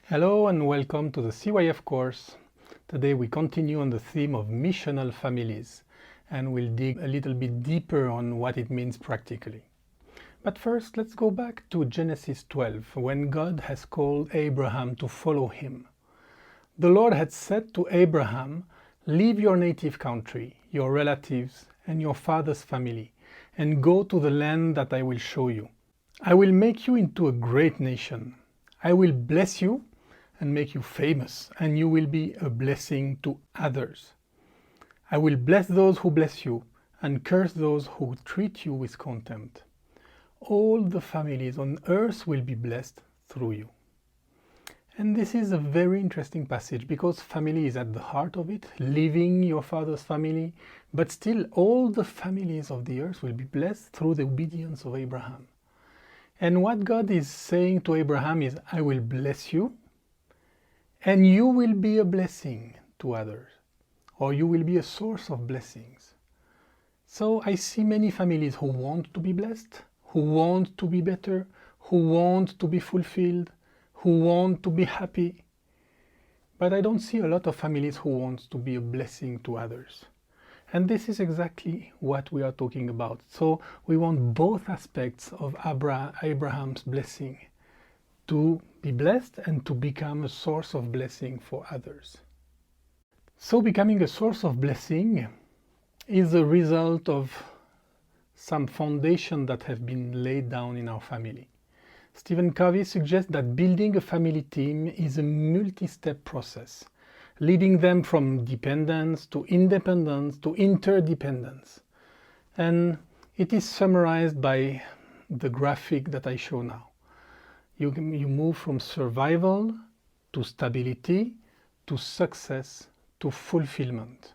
Hello and welcome to the CYF course. Today we continue on the theme of missional families and we'll dig a little bit deeper on what it means practically. But first, let's go back to Genesis 12, when God has called Abraham to follow him. The Lord had said to Abraham, "Leave your native country, your relatives, and your father's family, and go to the land that I will show you. I will make you into a great nation. I will bless you and make you famous, and you will be a blessing to others. I will bless those who bless you, and curse those who treat you with contempt. All the families on earth will be blessed through you." And this is a very interesting passage because family is at the heart of it, leaving your father's family, but still all the families of the earth will be blessed through the obedience of Abraham. And what God is saying to Abraham is, I will bless you, and you will be a blessing to others, or you will be a source of blessings. So I see many families who want to be blessed, who want to be better, who want to be fulfilled, who want to be happy. But I don't see a lot of families who want to be a blessing to others. And this is exactly what we are talking about. So we want both aspects of Abraham's blessing, to be blessed and to become a source of blessing for others. So becoming a source of blessing is a result of some foundation that have been laid down in our family. Stephen Covey suggests that building a family team is a multi-step process, leading them from dependence to independence to interdependence. And it is summarized by the graphic that I show now. You move from survival to stability to success to fulfillment.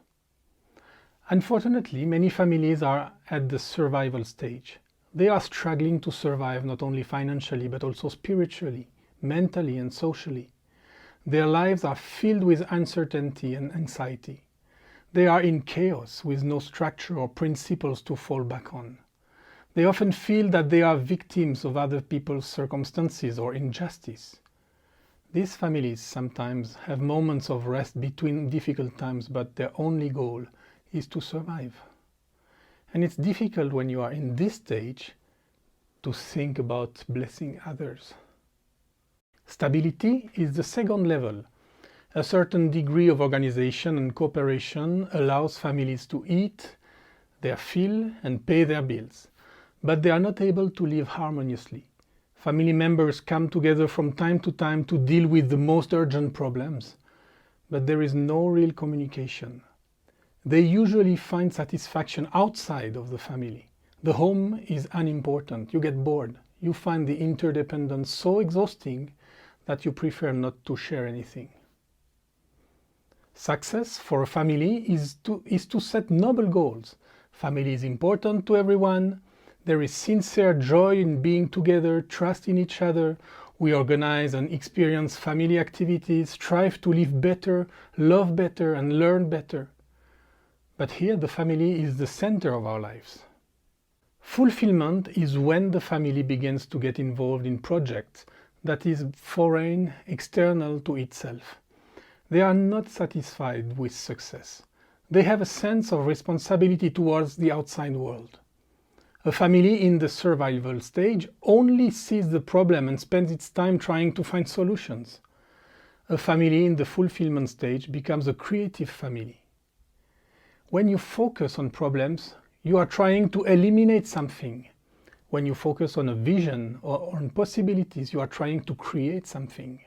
Unfortunately, many families are at the survival stage. They are struggling to survive not only financially but also spiritually, mentally and socially. Their lives are filled with uncertainty and anxiety. They are in chaos with no structure or principles to fall back on. They often feel that they are victims of other people's circumstances or injustice. These families sometimes have moments of rest between difficult times, but their only goal is to survive. And it's difficult when you are in this stage to think about blessing others. Stability is the second level. A certain degree of organization and cooperation allows families to eat their fill and pay their bills, but they are not able to live harmoniously. Family members come together from time to time to deal with the most urgent problems, but there is no real communication. They usually find satisfaction outside of the family. The home is unimportant. You get bored. You find the interdependence so exhausting that you prefer not to share anything. Success for a family is to set noble goals. Family is important to everyone. There is sincere joy in being together, trust in each other. We organize and experience family activities, strive to live better, love better, and learn better. But here the family is the center of our lives. Fulfillment is when the family begins to get involved in projects that is foreign, external to itself. They are not satisfied with success. They have a sense of responsibility towards the outside world. A family in the survival stage only sees the problem and spends its time trying to find solutions. A family in the fulfillment stage becomes a creative family. When you focus on problems, you are trying to eliminate something. When you focus on a vision or on possibilities, you are trying to create something.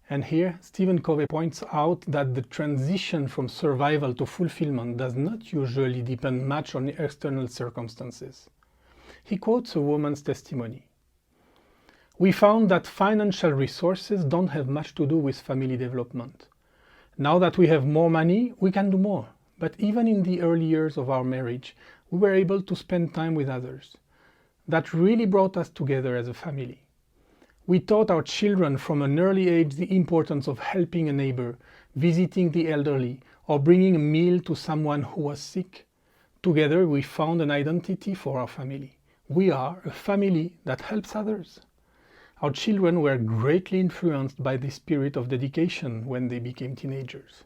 And here, Stephen Covey points out that the transition from survival to fulfillment does not usually depend much on external circumstances. He quotes a woman's testimony. "We found that financial resources don't have much to do with family development. Now that we have more money, we can do more. But even in the early years of our marriage, we were able to spend time with others. That really brought us together as a family. We taught our children from an early age the importance of helping a neighbor, visiting the elderly, or bringing a meal to someone who was sick. Together we found an identity for our family. We are a family that helps others. Our children were greatly influenced by the spirit of dedication when they became teenagers.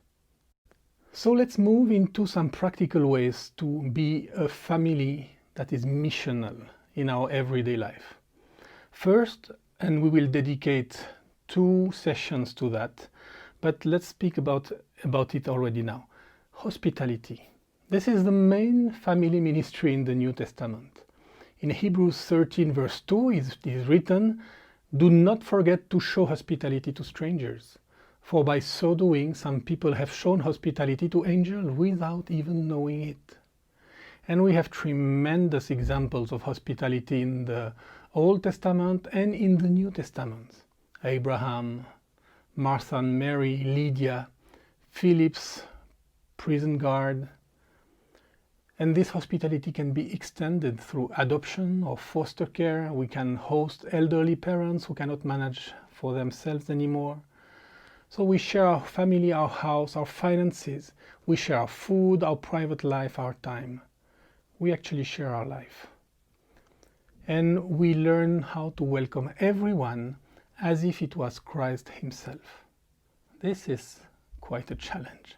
So let's move into some practical ways to be a family that is missional in our everyday life. First, and we will dedicate 2 sessions to that, but let's speak about it already now. Hospitality. This is the main family ministry in the New Testament. In Hebrews 13 verse 2 it is written, "Do not forget to show hospitality to strangers. For by so doing, some people have shown hospitality to angels without even knowing it." And we have tremendous examples of hospitality in the Old Testament and in the New Testament. Abraham, Martha and Mary, Lydia, Philip's prison guard. And this hospitality can be extended through adoption or foster care. We can host elderly parents who cannot manage for themselves anymore. So we share our family, our house, our finances. We share our food, our private life, our time. We actually share our life. And we learn how to welcome everyone as if it was Christ himself. This is quite a challenge.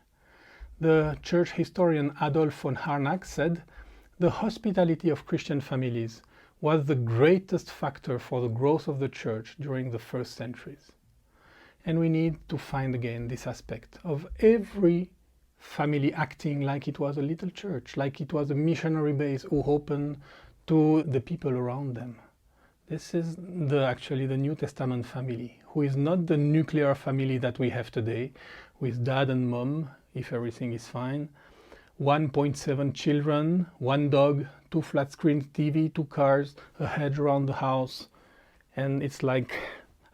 The church historian Adolf von Harnack said, "The hospitality of Christian families was the greatest factor for the growth of the church during the first centuries." And we need to find again this aspect of every family acting like it was a little church, like it was a missionary base who opened to the people around them. This is actually the New Testament family, who is not the nuclear family that we have today, with dad and mom, if everything is fine, 1.7 children, 1 dog, 2 flat screen TV, 2 cars, a hedge around the house, and it's like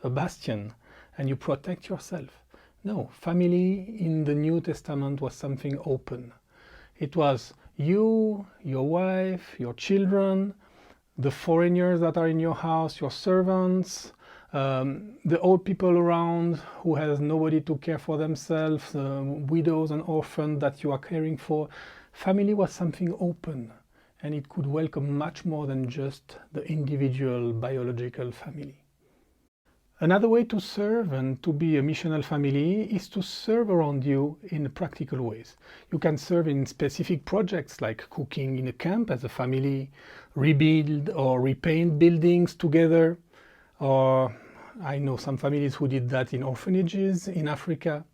a bastion, and you protect yourself. No, family in the New Testament was something open. It was you, your wife, your children, the foreigners that are in your house, your servants, the old people around who has nobody to care for themselves, widows and orphans that you are caring for. Family was something open, and it could welcome much more than just the individual biological family. Another way to serve and to be a missional family is to serve around you in practical ways. You can serve in specific projects like cooking in a camp as a family, rebuild or repaint buildings together, or I know some families who did that in orphanages in Africa.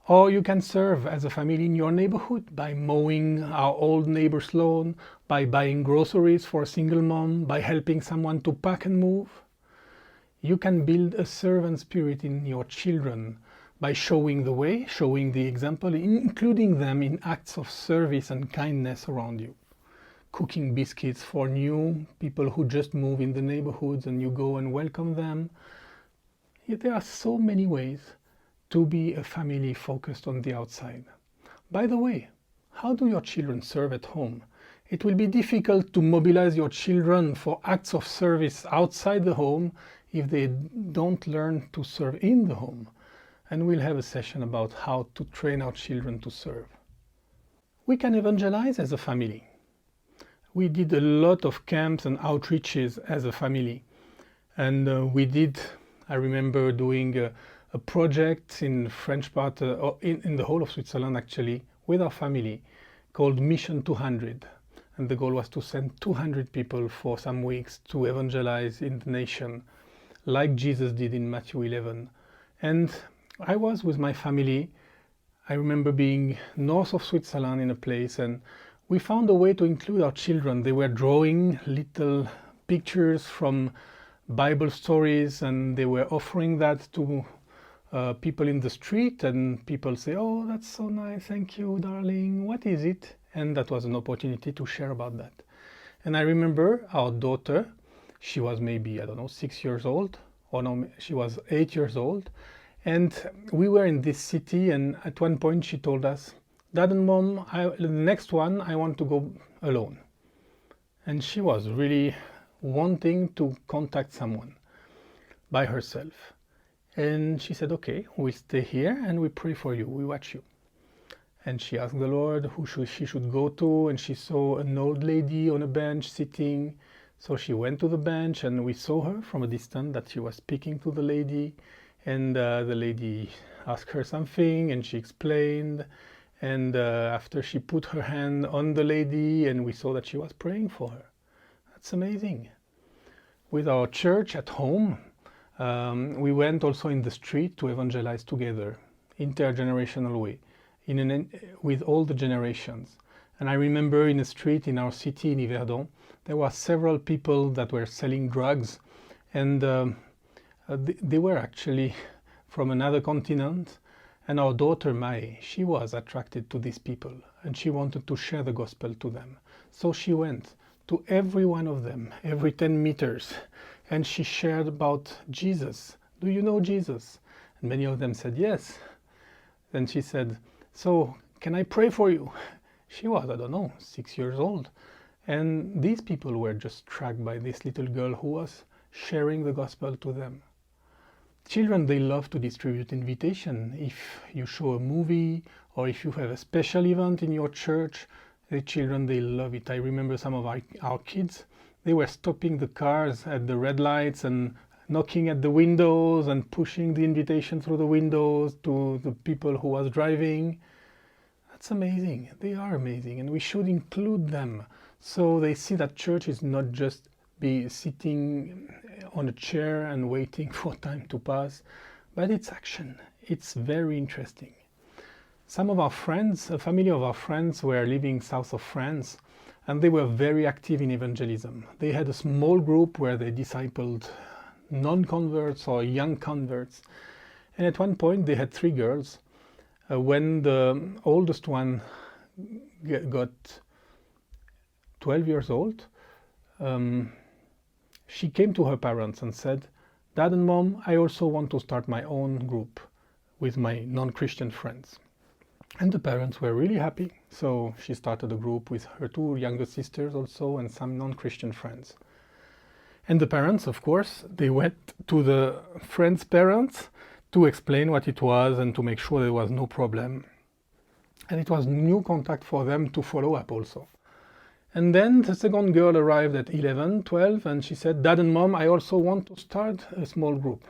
Or you can serve as a family in your neighborhood by mowing our old neighbor's lawn, by buying groceries for a single mom, by helping someone to pack and move. You can build a servant spirit in your children by showing the way, showing the example, including them in acts of service and kindness around you. Cooking biscuits for new people who just move in the neighborhoods and you go and welcome them. There are so many ways to be a family focused on the outside. By the way, how do your children serve at home? It will be difficult to mobilize your children for acts of service outside the home if they don't learn to serve in the home. And we'll have a session about how to train our children to serve. We can evangelize as a family. We did a lot of camps and outreaches as a family. And I remember doing a project in French part, in the whole of Switzerland actually, with our family, called Mission 200. And the goal was to send 200 people for some weeks to evangelize in the nation, like Jesus did in Matthew 11. And I was with my family. I remember being north of Switzerland in a place, and we found a way to include our children. They were drawing little pictures from Bible stories, and they were offering that to people in the street, and people say, "Oh, that's so nice, thank you, darling, what is it?" And that was an opportunity to share about that. And I remember our daughter, she was maybe, 6 years old, or no, she was 8 years old. And we were in this city, and at one point she told us, "Dad and Mom, the next one, I want to go alone." And she was really wanting to contact someone by herself. And she said, "Okay, we'll stay here and we pray for you, we watch you." And she asked the Lord who she should go to, and she saw an old lady on a bench sitting. So she went to the bench, and we saw her from a distance that she was speaking to the lady, and the lady asked her something, and she explained. And after she put her hand on the lady, and we saw that she was praying for her. That's amazing. With our church at home, we went also in the street to evangelize together, intergenerational way, with all the generations. And I remember in a street in our city in Yverdon, there were several people that were selling drugs, and they were actually from another continent. And our daughter Mai, she was attracted to these people, and she wanted to share the gospel to them. So she went to every one of them, every 10 meters, and she shared about Jesus. Do you know Jesus? And many of them said yes. Then she said, so can I pray for you? She was, I don't know, 6 years old. And these people were just struck by this little girl who was sharing the gospel to them. Children, they love to distribute invitation. If you show a movie or if you have a special event in your church, the children, they love it. I remember some of our kids, they were stopping the cars at the red lights and knocking at the windows and pushing the invitation through the windows to the people who was driving. That's amazing. They are amazing, and we should include them so they see that church is not just be sitting on a chair and waiting for time to pass, but it's action. It's very interesting. Some of our friends, a family of our friends, were living south of France, and they were very active in evangelism. They had a small group where they discipled non-converts or young converts. And at one point they had 3 girls. When the oldest one got 12 years old, she came to her parents and said, Dad and Mom, I also want to start my own group with my non-Christian friends. And the parents were really happy. So she started a group with her 2 younger sisters also and some non-Christian friends. And the parents, of course, they went to the friends' parents to explain what it was and to make sure there was no problem. And it was new contact for them to follow up also. And then the second girl arrived at 11, 12, and she said, Dad and Mom, I also want to start a small group.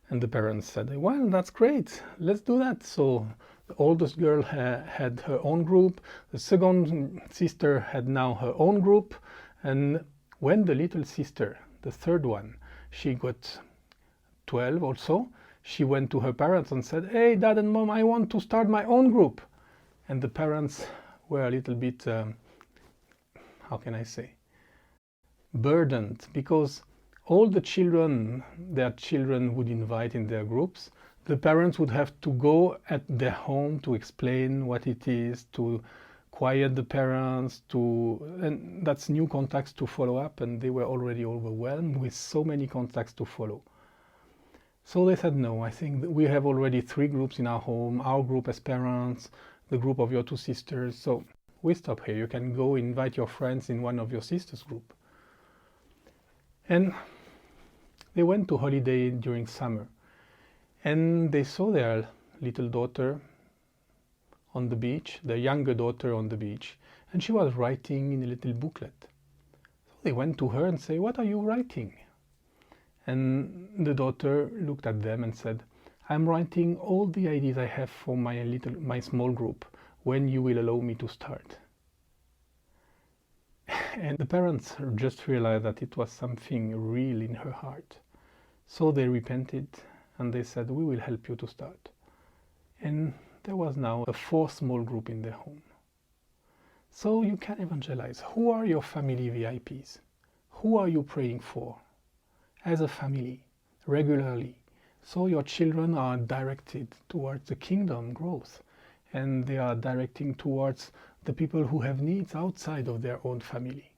And the parents said, well, that's great, let's do that. So the oldest girl had her own group, the second sister had now her own group, and when the little sister, the third one, she got 12 also, she went to her parents and said, hey, Dad and Mom, I want to start my own group. And the parents were a little bit, how can I say, burdened, because all the children, their children would invite in their groups. The parents would have to go at their home to explain what it is, to quiet the parents, and that's new contacts to follow up, and they were already overwhelmed with so many contacts to follow. So they said, no, I think that we have already 3 groups in our home, our group as parents, the group of your 2 sisters, so we stop here. You can go invite your friends in one of your sisters' group. And they went to holiday during summer, and they saw their little daughter on the beach, their younger daughter on the beach, and she was writing in a little booklet. So they went to her and say, what are you writing? And the daughter looked at them and said, I'm writing all the ideas I have for my small group, when you will allow me to start. And the parents just realized that it was something real in her heart. So they repented and they said, we will help you to start. And there was now a 4th small group in their home. So you can evangelize. Who are your family VIPs? Who are you praying for? As a family, regularly. So your children are directed towards the kingdom growth, and they are directing towards the people who have needs outside of their own family.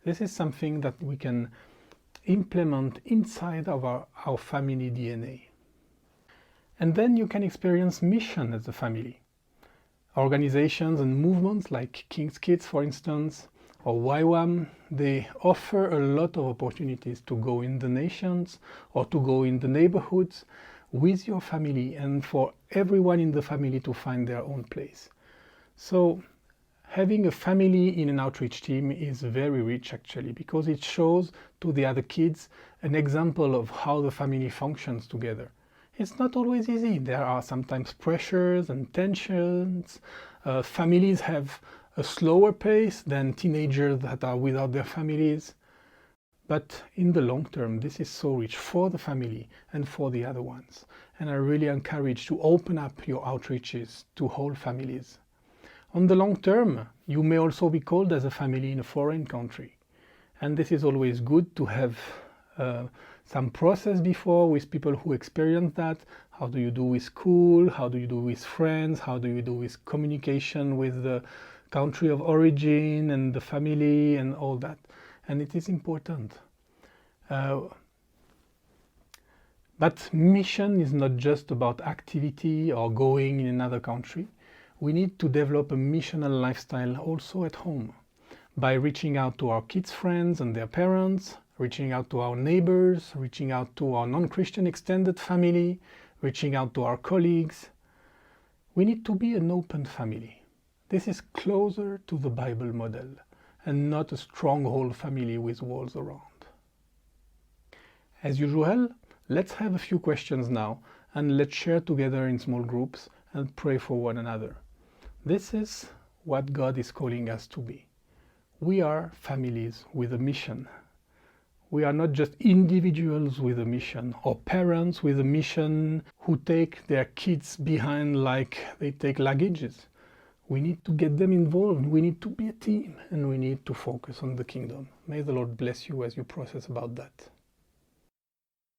This is something that we can implement inside of our family DNA. And then you can experience mission as a family. Organizations and movements like King's Kids, for instance, or YWAM, they offer a lot of opportunities to go in the nations or to go in the neighborhoods with your family, and for everyone in the family to find their own place. So Having a family in an outreach team is very rich actually, because it shows to the other kids an example of how the family functions together. It's not always easy. There are sometimes pressures and tensions. Families have a slower pace than teenagers that are without their families. But in the long term, this is so rich for the family and for the other ones. And I really encourage to open up your outreaches to whole families. On the long term, you may also be called as a family in a foreign country. And this is always good to have some process before with people who experience that. How do you do with school? How do you do with friends? How do you do with communication with the country of origin and the family and all that? And it is important. But mission is not just about activity or going in another country. We need to develop a missional lifestyle also at home by reaching out to our kids' friends and their parents, reaching out to our neighbors, reaching out to our non-Christian extended family, reaching out to our colleagues. We need to be an open family. This is closer to the Bible model and not a stronghold family with walls around. As usual, let's have a few questions now and let's share together in small groups and pray for one another. This is what God is calling us to be. We are families with a mission. We are not just individuals with a mission or parents with a mission who take their kids behind like they take luggages. We need to get them involved. We need to be a team and we need to focus on the kingdom. May the Lord bless you as you process about that.